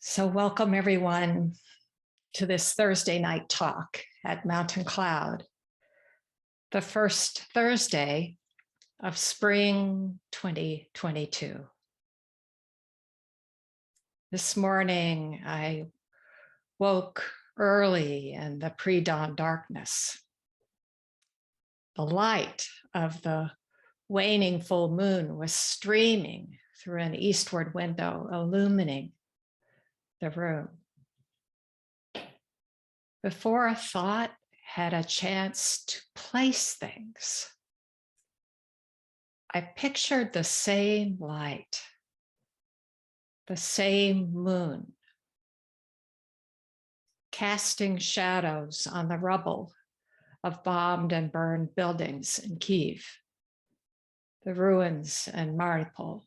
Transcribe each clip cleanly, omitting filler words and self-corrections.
So welcome everyone to this Thursday night talk at Mountain Cloud, the first Thursday of spring 2022. This morning I woke early in the pre-dawn darkness. The light of the waning full moon was streaming through an eastward window, illumining the room. Before a thought had a chance to place things, I pictured the same light, the same moon, casting shadows on the rubble of bombed and burned buildings in Kyiv, the ruins in Mariupol.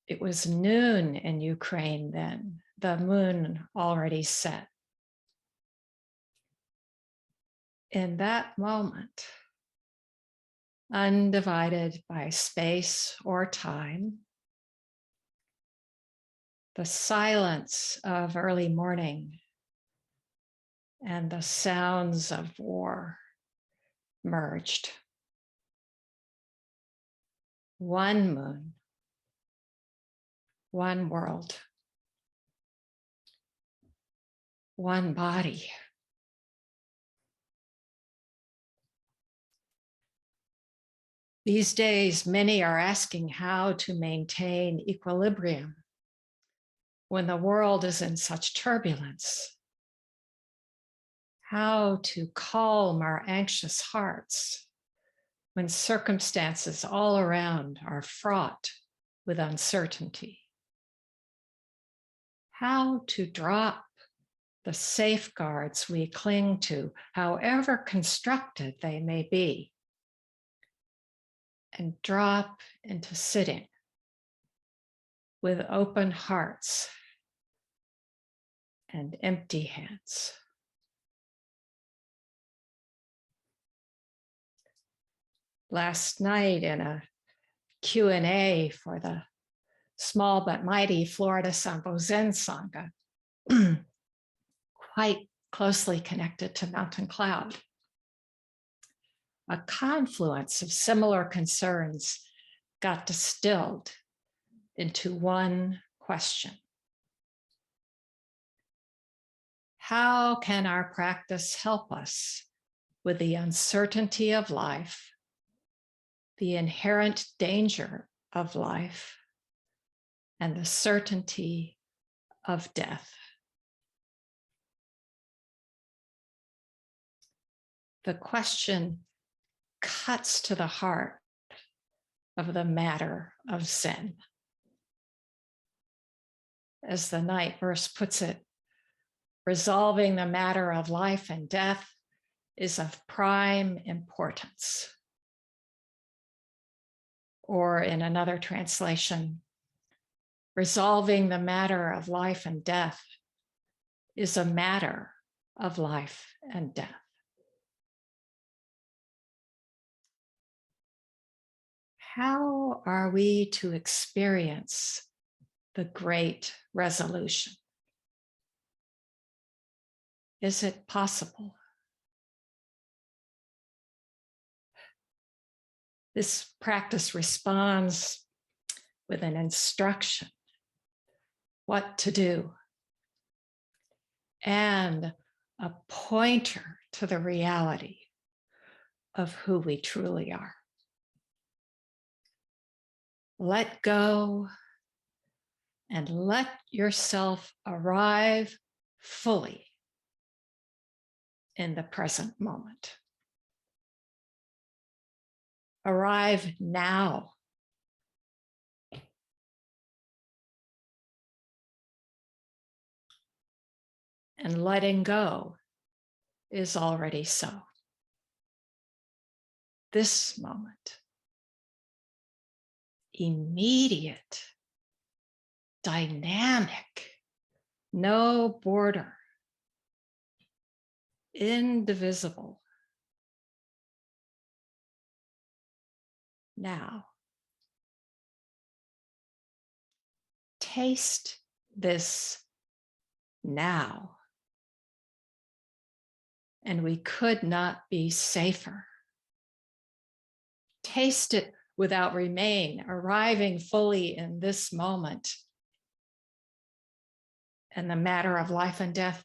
It was noon in Ukraine then, the moon already set. In that moment, undivided by space or time, the silence of early morning and the sounds of war merged. One moon, one world, one body. These days, many are asking how to maintain equilibrium when the world is in such turbulence, how to calm our anxious hearts when circumstances all around are fraught with uncertainty, how to drop the safeguards we cling to, however constructed they may be, and drop into sitting with open hearts and empty hands. Last night in a Q&A for the small but mighty Florida SanboZen Sangha, quite closely connected to Mountain Cloud, a confluence of similar concerns got distilled into one question. How can our practice help us with the uncertainty of life, the inherent danger of life, and the certainty of death? The question cuts to the heart of the matter of Zen. As the night verse puts it, resolving the matter of life and death is of prime importance. Or in another translation, resolving the matter of life and death is a matter of life and death. How are we to experience the great resolution? Is it possible? This practice responds with an instruction, what to do, and a pointer to the reality of who we truly are. Let go and let yourself arrive fully in the present moment. Arrive now. And letting go is already so. This moment, immediate, dynamic, no border, indivisible. Now, taste this now. And we could not be safer. Taste it without arriving fully in this moment. And the matter of life and death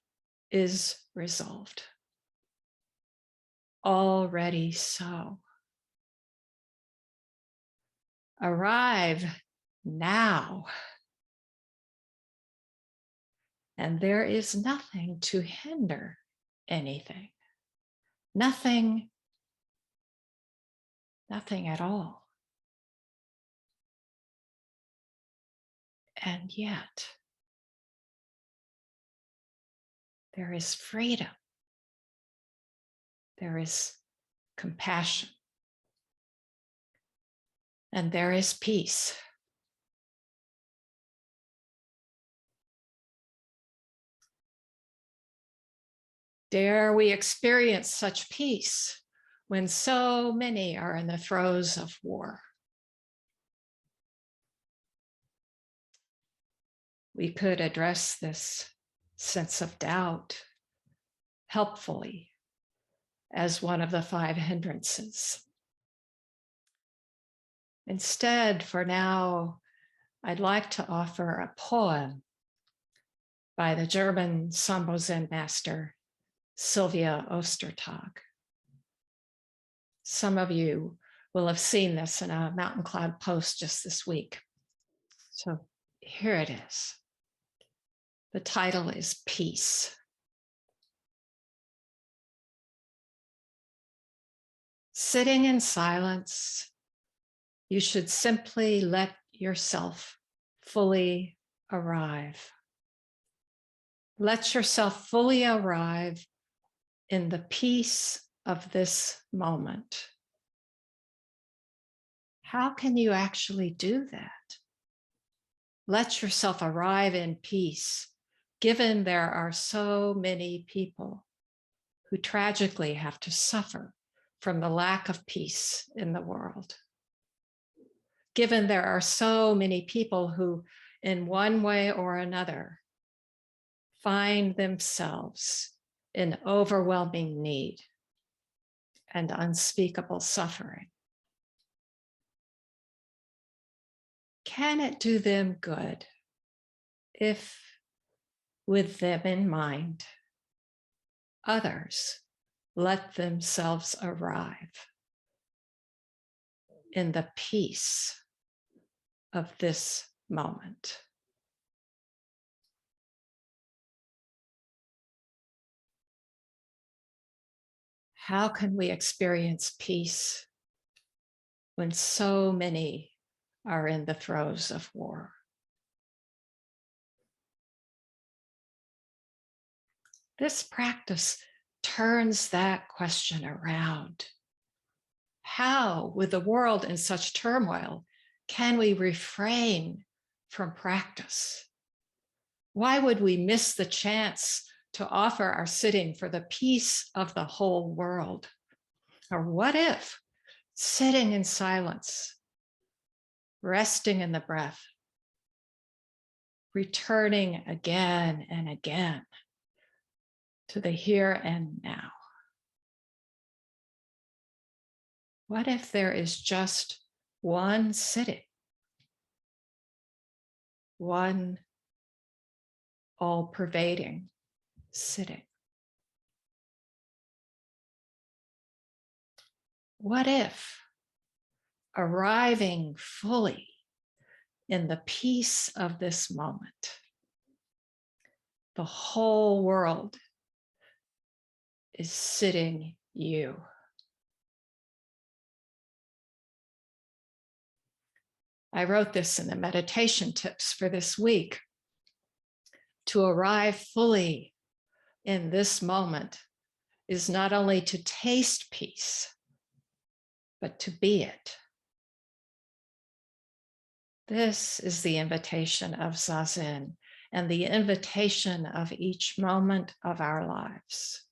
is resolved. Already so. Arrive now. And there is nothing to hinder anything. Nothing at all. And yet, there is freedom. There is compassion. And there is peace. Dare we experience such peace when so many are in the throes of war? We could address this sense of doubt helpfully as one of the 5 hindrances. Instead, for now, I'd like to offer a poem by the German SanboZen master, Silvia Ostertag. Some of you will have seen this in a Mountain Cloud post just this week. So here it is. The title is Peace. Sitting in silence, you should simply let yourself fully arrive. Let yourself fully arrive in the peace of this moment. How can you actually do that? Let yourself arrive in peace, given there are so many people who tragically have to suffer from the lack of peace in the world. Given there are so many people who, in one way or another, find themselves in overwhelming need and unspeakable suffering. Can it do them good if, with them in mind, others let themselves arrive in the peace of this moment? How can we experience peace when so many are in the throes of war? This practice turns that question around. How, with the world in such turmoil, can we refrain from practice? Why would we miss the chance to offer our sitting for the peace of the whole world? Or what if sitting in silence, resting in the breath, returning again and again to the here and now? What if there is just one sitting, one all-pervading sitting? What if arriving fully in the peace of this moment, the whole world is sitting you? I wrote this in the meditation tips for this week. To arrive fully in this moment is not only to taste peace, but to be it. This is the invitation of Zazen and the invitation of each moment of our lives.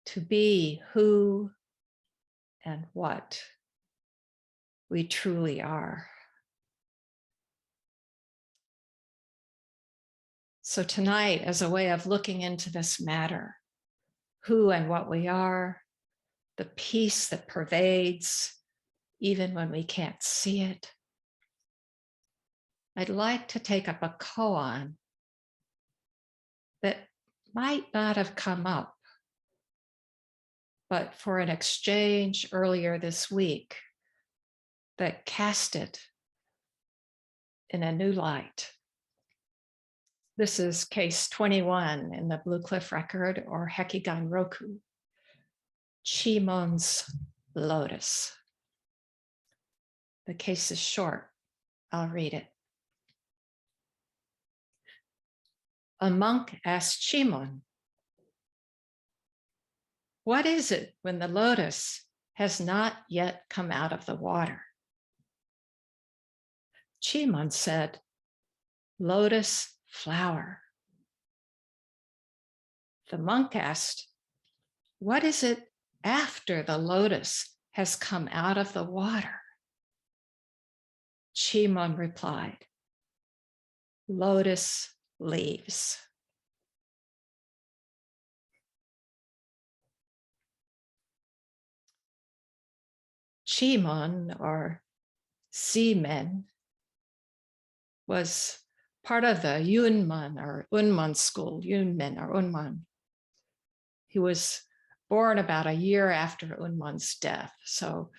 To be who and what we truly are. So tonight, as a way of looking into this matter, who and what we are, the peace that pervades even when we can't see it, I'd like to take up a koan that might not have come up, but for an exchange earlier this week that cast it in a new light. This is case 21 in the Blue Cliff Record, or Hekigan Roku, Chimon's Lotus. The case is short. I'll read it. A monk asked Chimon, "What is it when the lotus has not yet come out of the water?" Chimon said, "Lotus flower." The monk asked, "What is it after the lotus has come out of the water?" Chimon replied, "Lotus leaves." Chimon, or Seamen, was part of the Yunman or Unman school, Yunmen or Unman. He was born about a year after Unman's death. So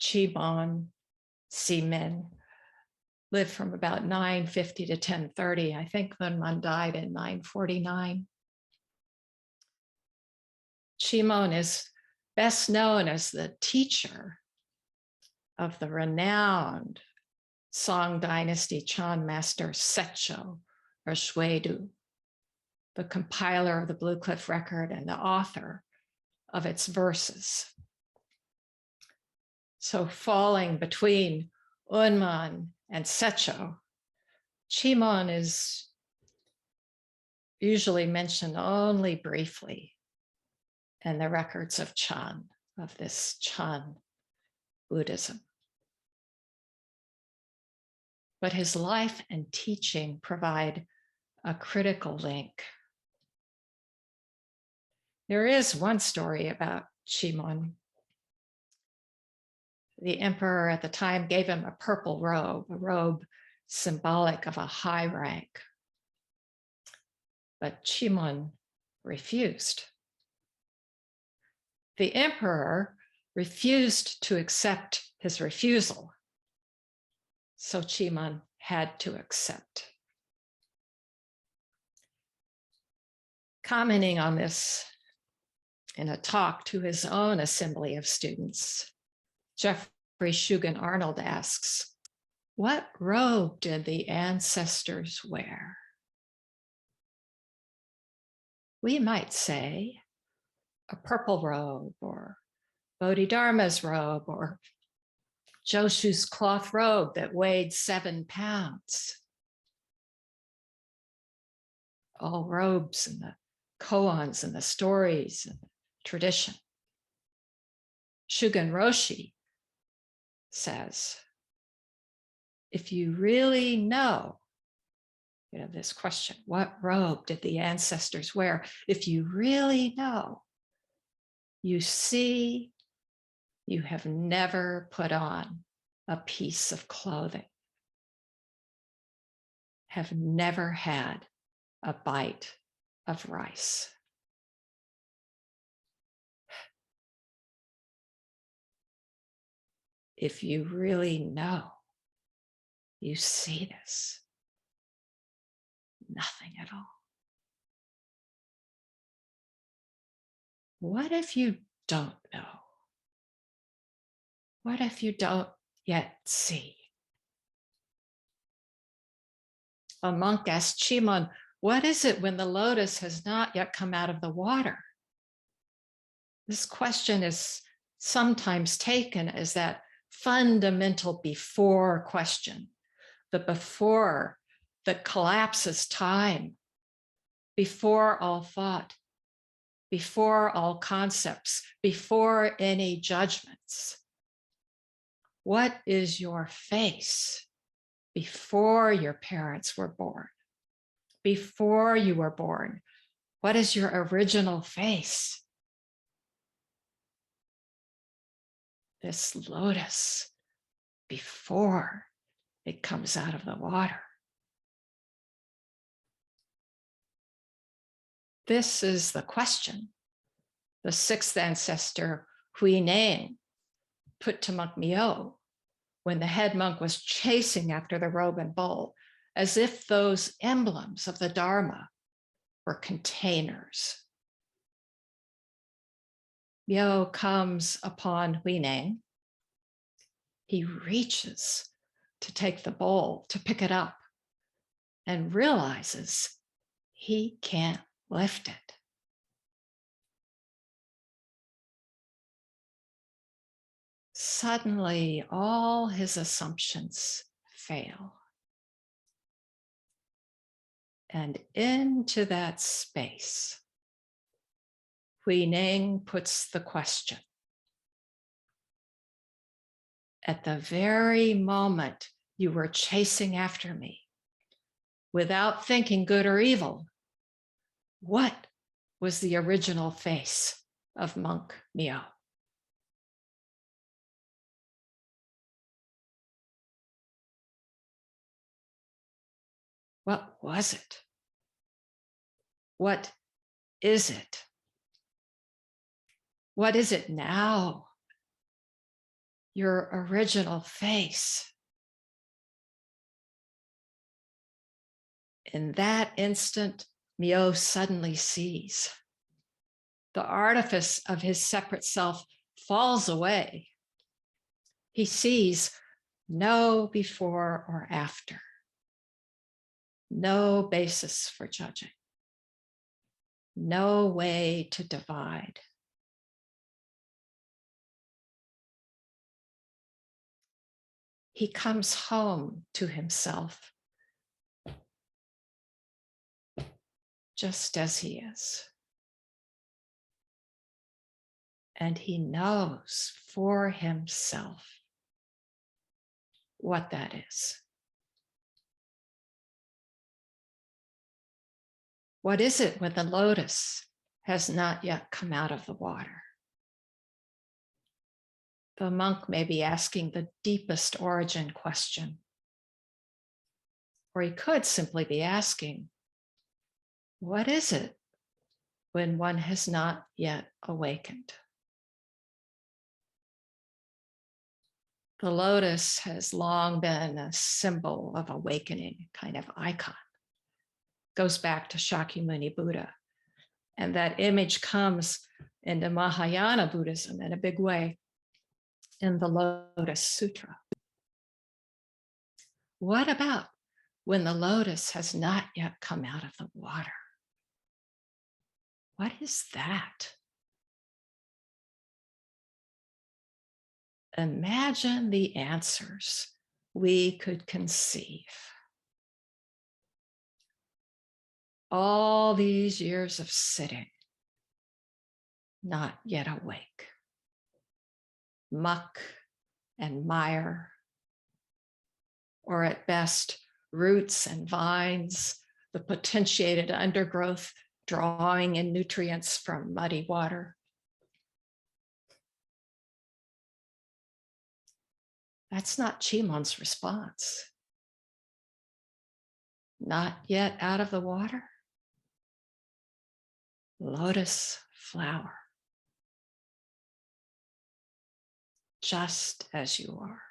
Chimon, Seamen, lived from about 950 to 1030. I think Unman died in 949. Chimon is best known as the teacher of the renowned Song Dynasty Chan master Setcho, or Shwedu, the compiler of the Blue Cliff Record and the author of its verses. So falling between Unman and Setcho, Chimon is usually mentioned only briefly in the records of Chan, of this Chan Buddhism. But his life and teaching provide a critical link. There is one story about Chimon. The emperor at the time gave him a purple robe, a robe symbolic of a high rank. But Chimon refused. The emperor refused to accept his refusal, so Chimon had to accept. Commenting on this in a talk to his own assembly of students, Jeffrey Shugan Arnold asks, "What robe did the ancestors wear?" We might say a purple robe, or Bodhidharma's robe, or Joshu's cloth robe that weighed 7 pounds. All robes and the koans and the stories and the tradition. Shugen Roshi says, if you really know, this question, what robe did the ancestors wear? If you really know, you see you have never put on a piece of clothing, have never had a bite of rice. If you really know, you see this. Nothing at all. What if you don't know? What if you don't yet see? A monk asked Chimon, what is it when the lotus has not yet come out of the water? This question is sometimes taken as that fundamental before question, the before that collapses time, before all thought, before all concepts, before any judgments. What is your face before your parents were born? before you were born? What is your original face? This lotus before it comes out of the water. This is the question the sixth ancestor, Hui Neng, put to Monk Myo when the head monk was chasing after the robe and bowl, as if those emblems of the Dharma were containers. Myo comes upon Hui Neng. He reaches to take the bowl, to pick it up, and realizes he can't lift it. Suddenly, all his assumptions fail. And into that space, Hui Neng puts the question. At the very moment you were chasing after me, without thinking good or evil, what was the original face of Monk Myo? What was it? What is it? What is it now? Your original face. In that instant, Myo suddenly sees. The artifice of his separate self falls away. He sees no before or after, no basis for judging, no way to divide. He comes home to himself just as he is. And he knows for himself what that is. What is it when the lotus has not yet come out of the water? The monk may be asking the deepest origin question. Or he could simply be asking, what is it when one has not yet awakened? The lotus has long been a symbol of awakening, kind of icon. Goes back to Shakyamuni Buddha. And that image comes into Mahayana Buddhism in a big way in the Lotus Sutra. What about when the lotus has not yet come out of the water? What is that? Imagine the answers we could conceive. All these years of sitting, not yet awake. Muck and mire, or at best, roots and vines, the potentiated undergrowth drawing in nutrients from muddy water. That's not Chimon's response. Not yet out of the water. Lotus flower. Just as you are.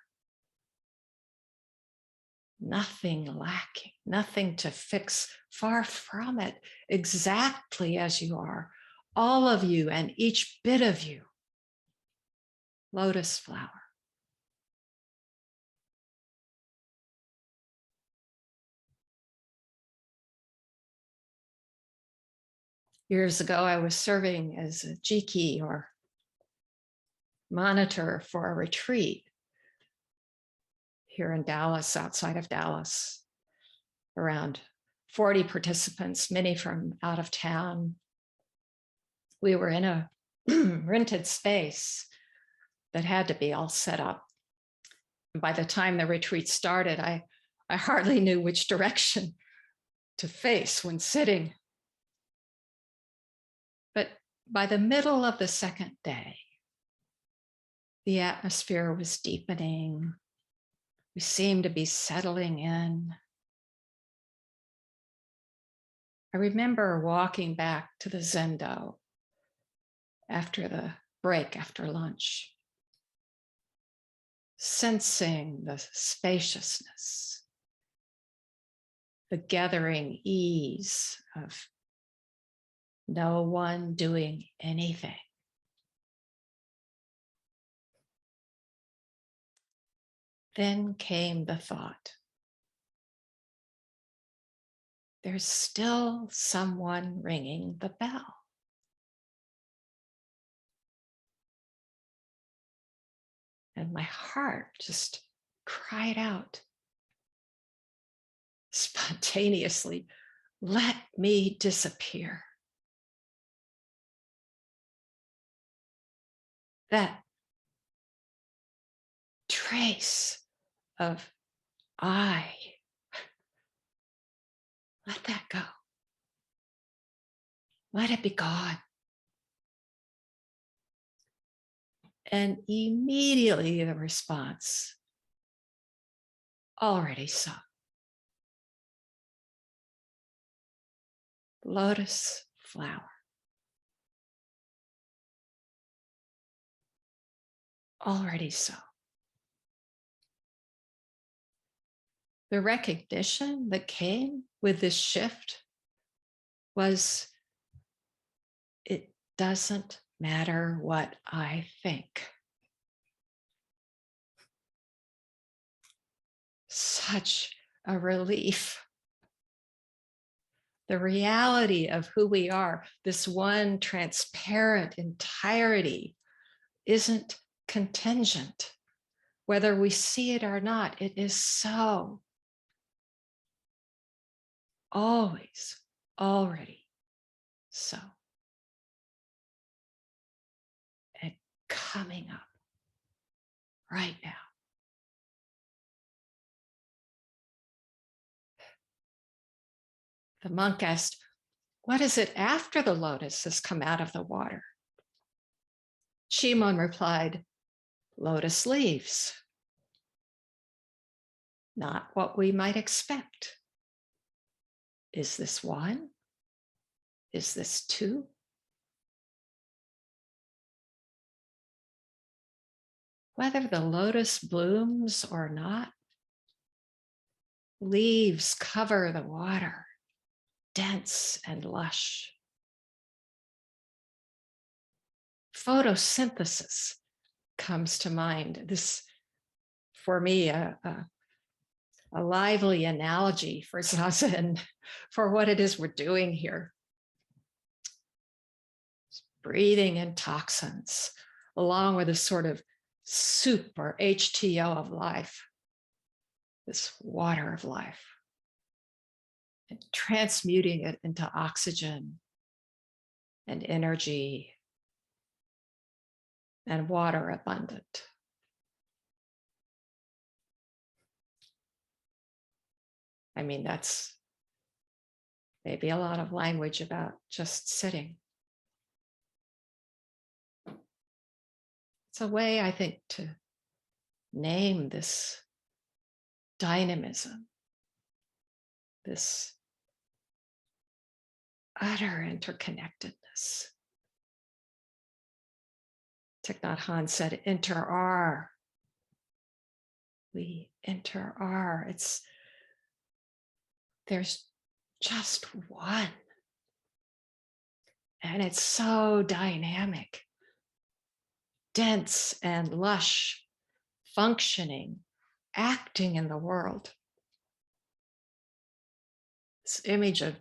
Nothing lacking, nothing to fix, far from it, exactly as you are, all of you and each bit of you. Lotus flower. Years ago, I was serving as a jiki or monitor for a retreat here in Dallas, outside of Dallas, around 40 participants, many from out of town. We were in a rented space that had to be all set up. And by the time the retreat started, I hardly knew which direction to face when sitting. But by the middle of the second day, the atmosphere was deepening. We seemed to be settling in. I remember walking back to the Zendo after the break, after lunch, sensing the spaciousness, the gathering ease of no one doing anything. Then came the thought, there's still someone ringing the bell. And my heart just cried out spontaneously, let me disappear. That trace of I, let that go. Let it be gone. And immediately the response, already so. Lotus flower. Already so. The recognition that came with this shift was, it doesn't matter what I think. Such a relief. The reality of who we are, this one transparent entirety, isn't contingent. Whether we see it or not, it is so. Always, already so. And coming up right now. The monk asked, what is it after the lotus has come out of the water? Chimon replied, lotus leaves. Not what we might expect. Is this one? Is this two? Whether the lotus blooms or not, leaves cover the water, dense and lush. Photosynthesis comes to mind. This, for me, a lively analogy for Zazen, for what it is we're doing here. Breathing in toxins, along with a sort of soup or H2O of life, this water of life, and transmuting it into oxygen and energy and water abundant. I mean, that's maybe a lot of language about just sitting. It's a way, I think, to name this dynamism, this utter interconnectedness. Thich Nhat Hanh said, enter R. We enter R. There's just one. And it's so dynamic, dense and lush, functioning, acting in the world. This image of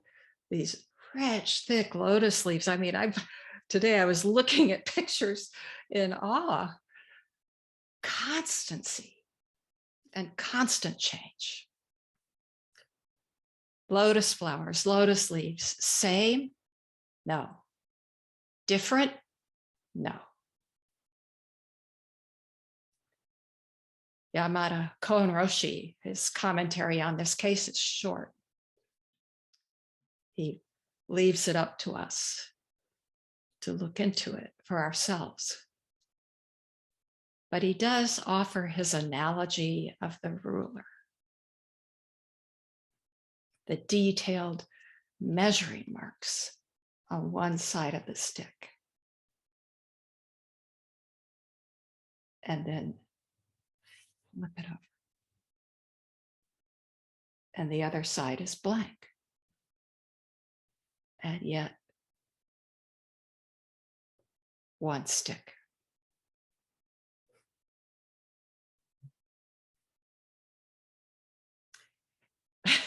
these rich, thick lotus leaves. I mean, today I was looking at pictures in awe. Constancy and constant change. Lotus flowers, lotus leaves, same? No. Different? No. Yamada Koen Roshi, his commentary on this case is short. He leaves it up to us to look into it for ourselves. But he does offer his analogy of the ruler, the detailed measuring marks on one side of the stick. And then flip it over. And the other side is blank. And yet, one stick.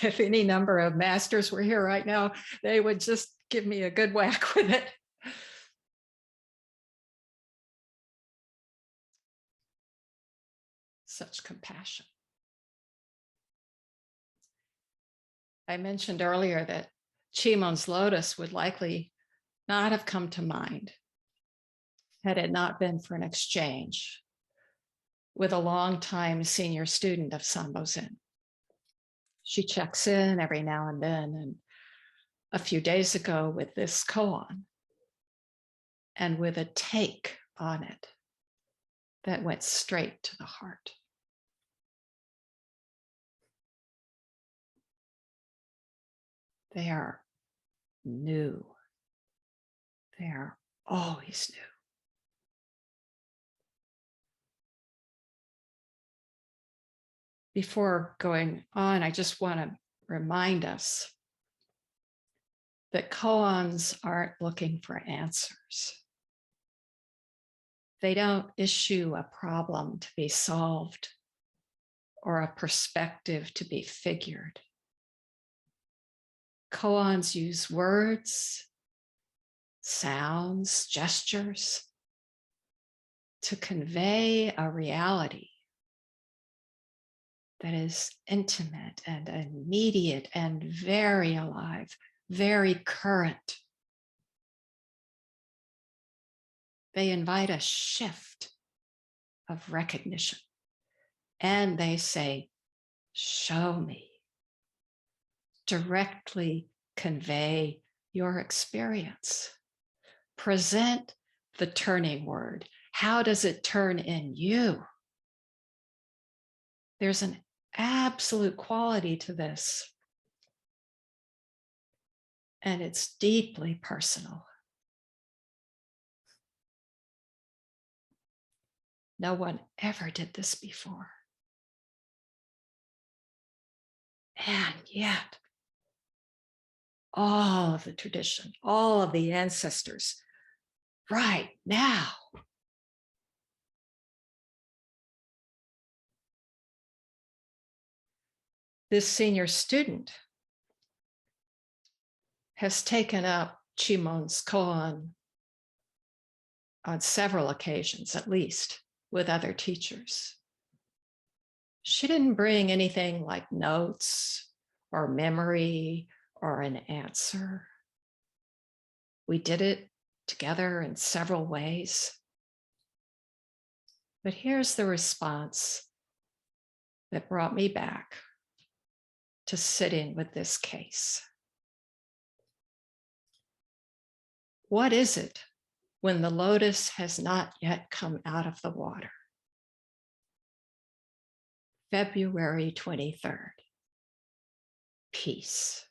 If any number of masters were here right now, they would just give me a good whack with it. Such compassion. I mentioned earlier that Chimon's Lotus would likely not have come to mind had it not been for an exchange with a longtime senior student of SanboZen. She checks in every now and then, and a few days ago with this koan and with a take on it that went straight to the heart. They are new. They are always new. Before going on, I just want to remind us that koans aren't looking for answers. They don't issue a problem to be solved or a perspective to be figured. Koans use words, sounds, gestures to convey a reality that is intimate and immediate and very alive, very current. They invite a shift of recognition, and they say, show me. Directly convey your experience. Present the turning word. How does it turn in you? There's an absolute quality to this, and it's deeply personal. No one ever did this before. And yet, all of the tradition, all of the ancestors, right now, this senior student has taken up Chimon's koan on several occasions, at least, with other teachers. She didn't bring anything like notes or memory or an answer. We did it together in several ways. But here's the response that brought me back to sitting with this case. What is it when the lotus has not yet come out of the water? February 23rd, peace.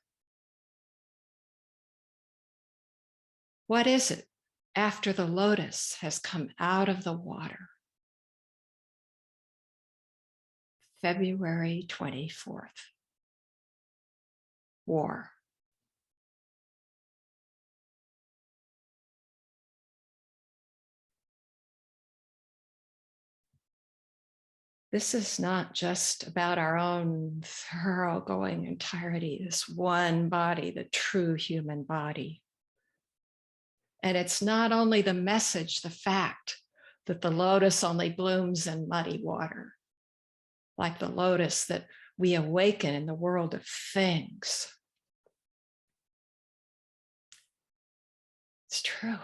What is it after the lotus has come out of the water? February 24th, war. This is not just about our own thoroughgoing entirety, this one body, the true human body. And it's not only the message, the fact that the lotus only blooms in muddy water, like the lotus that we awaken in the world of things. It's true.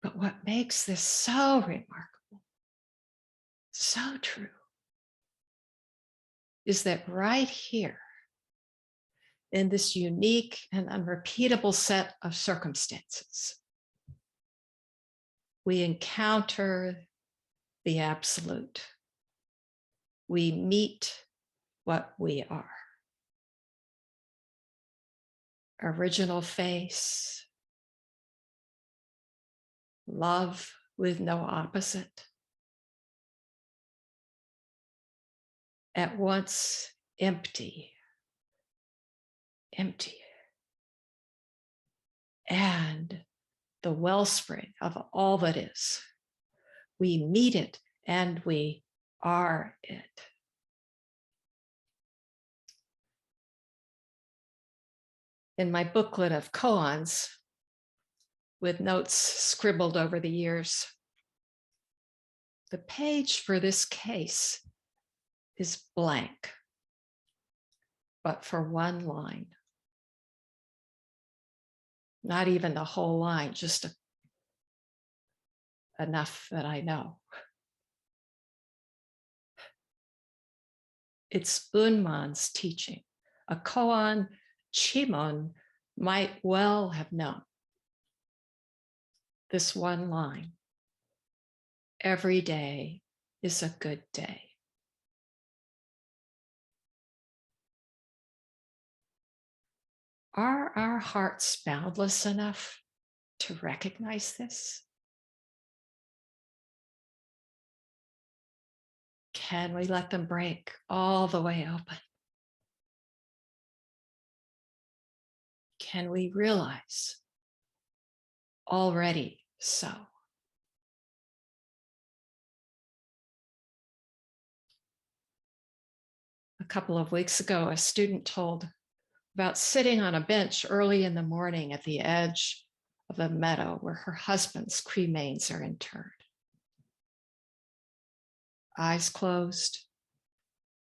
But what makes this so remarkable, so true, is that right here in this unique and unrepeatable set of circumstances. We encounter the absolute. We meet what we are. Original face, love with no opposite, at once empty, and the wellspring of all that is. We meet it and we are it. In my booklet of koans, with notes scribbled over the years, the page for this case is blank, but for one line. Not even the whole line, just enough that I know. It's Unman's teaching, a koan Chimon might well have known. This one line: every day is a good day. Are our hearts boundless enough to recognize this? Can we let them break all the way open? Can we realize already so? A couple of weeks ago, a student told about sitting on a bench early in the morning at the edge of the meadow where her husband's cremains are interred. Eyes closed,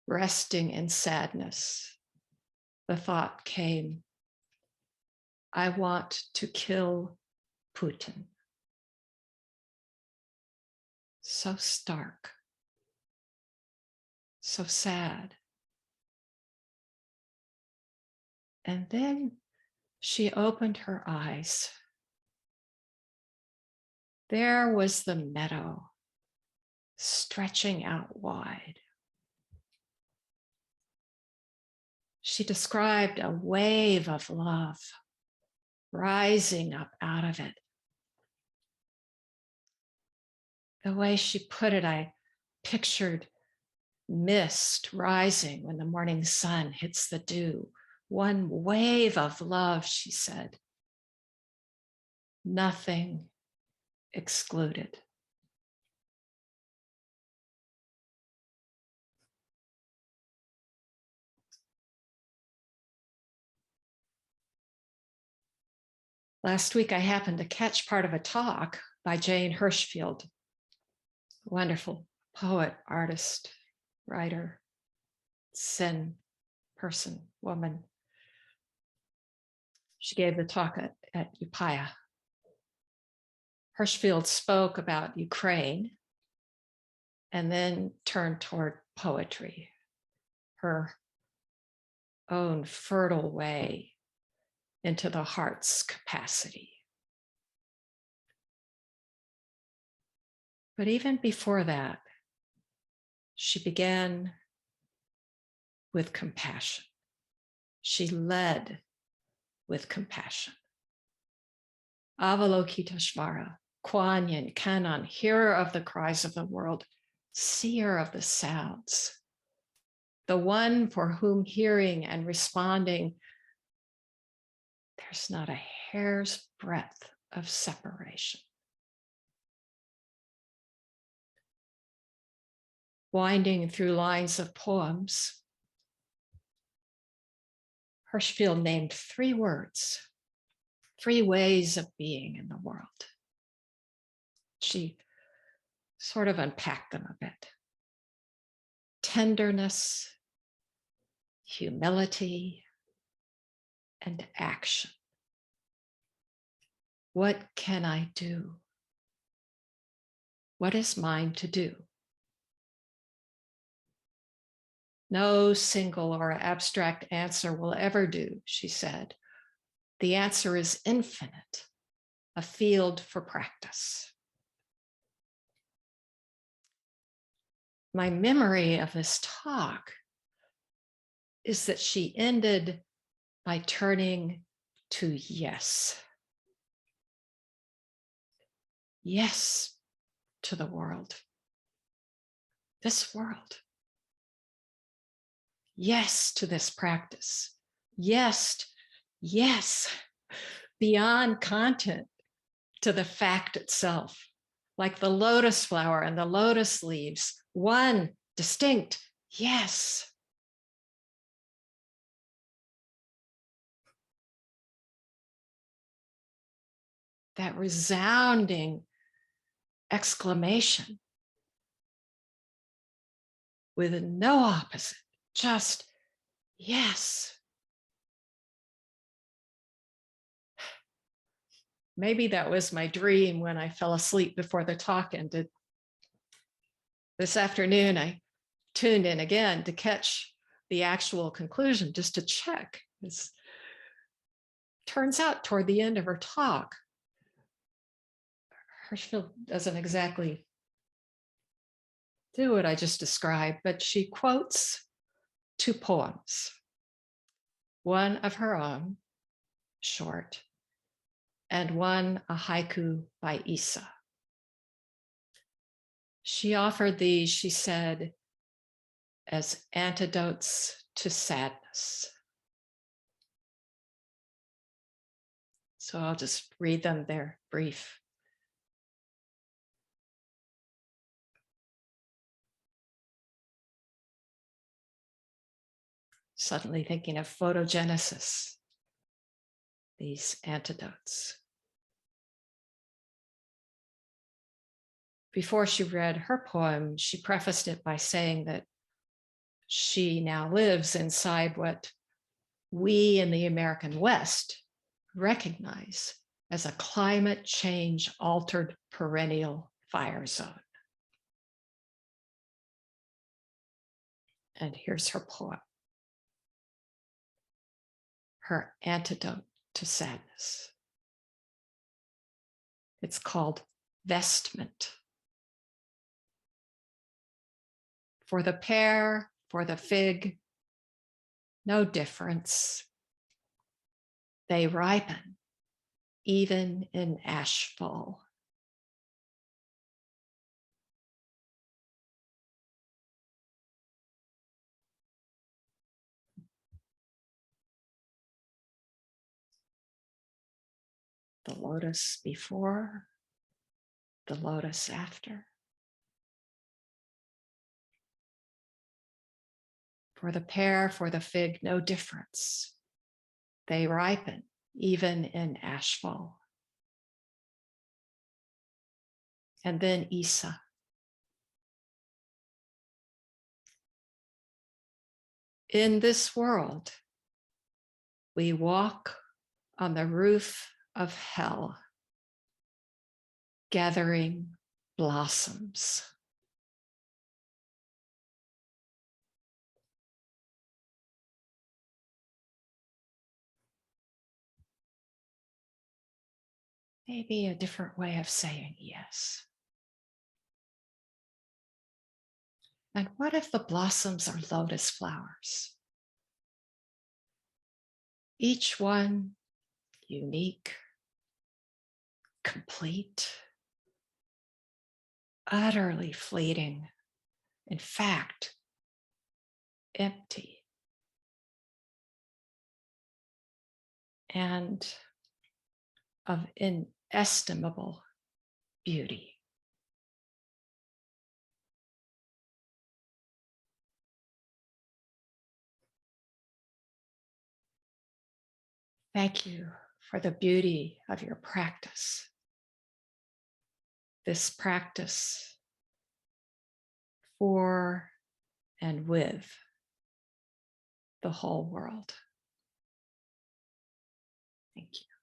resting in sadness, the thought came, I want to kill Putin. So stark, so sad. And then she opened her eyes. There was the meadow, stretching out wide. She described a wave of love rising up out of it. The way she put it, I pictured mist rising when the morning sun hits the dew. One wave of love, she said. Nothing excluded. Last week, I happened to catch part of a talk by Jane Hirschfield, wonderful poet, artist, writer, Zen person, woman. She gave the talk at Upaya. Hirschfield spoke about Ukraine and then turned toward poetry, her own fertile way into the heart's capacity. But even before that, she began with compassion. She led with compassion. Avalokiteshvara, Kuan Yin, Kannon, hearer of the cries of the world, seer of the sounds, the one for whom hearing and responding, there's not a hair's breadth of separation. Winding through lines of poems, Hirschfield named 3 words, 3 ways of being in the world. She sort of unpacked them a bit. Tenderness, humility, and action. What can I do? What is mine to do? No single or abstract answer will ever do, she said. The answer is infinite, a field for practice. My memory of this talk is that she ended by turning to yes. Yes to the world. This world. Yes to this practice. Yes, yes, beyond content to the fact itself. Like the lotus flower and the lotus leaves, one distinct yes. That resounding exclamation with no opposite, just yes. Maybe that was my dream when I fell asleep before the talk ended. This afternoon, I tuned in again to catch the actual conclusion, just to check. It turns out toward the end of her talk, Hirschfield doesn't exactly do what I just described, but she quotes two poems, one of her own, short, and one a haiku by Isa. She offered these, she said, as antidotes to sadness. So I'll just read them, they're brief. Suddenly thinking of photogenesis, these antidotes. Before she read her poem, she prefaced it by saying that she now lives inside what we in the American West recognize as a climate change altered perennial fire zone. And here's her poem, her antidote to sadness. It's called Vestment. For the pear, for the fig, no difference. They ripen, even in ashfall. The lotus before, the lotus after. For the pear, for the fig, no difference. They ripen, even in ashfall. And then Isa. In this world, we walk on the roof of hell, gathering blossoms. Maybe a different way of saying yes. And what if the blossoms are lotus flowers? Each one unique, complete, utterly fleeting, in fact, empty. And of inestimable beauty. Thank you for the beauty of your practice. This practice for and with the whole world. Thank you.